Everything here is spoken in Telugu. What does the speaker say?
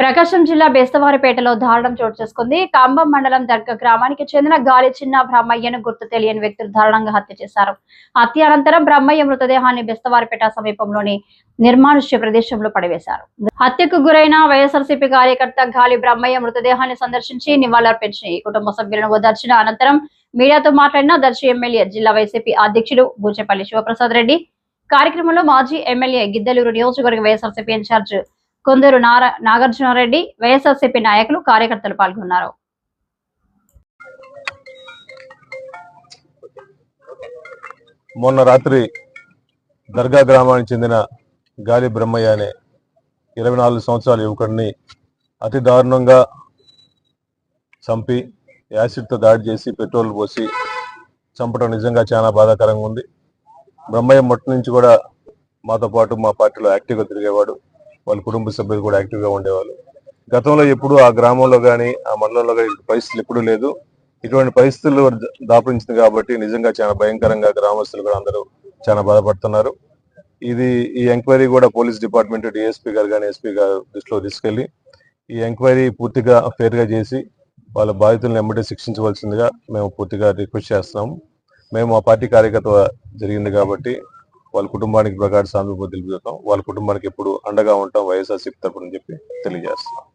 ప్రకాశం జిల్లా బేస్తవారిపేటలో దారుణం చోటు చేసుకుంది. కంబం మండలం దర్గా గ్రామానికి చెందిన గాలి చిన్న బ్రహ్మయ్యను గుర్తు తెలియని వ్యక్తులు దారుణంగా హత్య చేశారు. హత్య అనంతరం బ్రహ్మయ్య మృతదేహాన్ని బేస్తవారిపేట సమీపంలోని నిర్మానుష్య ప్రదేశంలో పడివేశారు. హత్యకు గురైన వైఎస్ఆర్సీపీ కార్యకర్త గాలి బ్రహ్మయ్య మృతదేహాన్ని సందర్శించి నివాళులర్పించి కుటుంబ సభ్యులను ఓదార్చిన అనంతరం మీడియాతో మాట్లాడిన దర్శి ఎమ్మెల్యే జిల్లా వైసీపీ అధ్యక్షుడు బూచేపల్లి శివప్రసాద్ రెడ్డి. కార్యక్రమంలో మాజీ ఎమ్మెల్యే గిద్దలూరు నియోజకవర్గ వైఎస్ఆర్సీపీ ఇన్ఛార్జ్ కొందరు నాగార్జునారెడ్డి, వైఎస్ఆర్సీపీ నాయకులు, కార్యకర్తలు పాల్గొన్నారు. మొన్న రాత్రి దర్గా గ్రామానికి చెందిన గాలి బ్రహ్మయ్య అనే 24 సంవత్సరాల యువకుడిని అతి దారుణంగా చంపి యాసిడ్తో దాడి చేసి పెట్రోల్ పోసి చంపడం నిజంగా చాలా బాధాకరంగా ఉంది. బ్రహ్మయ్య మొట్ట నుంచి కూడా మాతో పాటు మా పార్టీలో యాక్టివ్గా తిరిగేవాడు. వాళ్ళ కుటుంబ సభ్యులు కూడా యాక్టివ్గా ఉండేవాళ్ళు. గతంలో ఎప్పుడు ఆ గ్రామంలో కానీ ఆ మండలంలో కానీ పరిస్థితులు ఎప్పుడూ లేదు. ఇటువంటి పరిస్థితులు దాపురించింది కాబట్టి నిజంగా చాలా భయంకరంగా గ్రామస్తులు కూడా అందరూ చాలా బాధపడుతున్నారు. ఈ ఎంక్వైరీ కూడా పోలీస్ డిపార్ట్మెంట్, డిఎస్పీ గారు కానీ ఎస్పీ గారు దృష్టిలో తీసుకెళ్లి ఈ ఎంక్వైరీ పూర్తిగా ఫేర్గా చేసి వాళ్ళ బాధితులను వెంబడి శిక్షించవలసిందిగా మేము పూర్తిగా రిక్వెస్ట్ చేస్తున్నాము. మేము ఆ పార్టీ కార్యకర్త జరిగింది కాబట్టి వాళ్ళ కుటుంబానికి ప్రగాఢ సానుభూతి తెలుపుతాం. వాళ్ళ కుటుంబానికి ఎప్పుడు అండగా ఉంటాం వైఎస్ఆర్సీపీ తరపున చెప్పి తెలియజేస్తాం.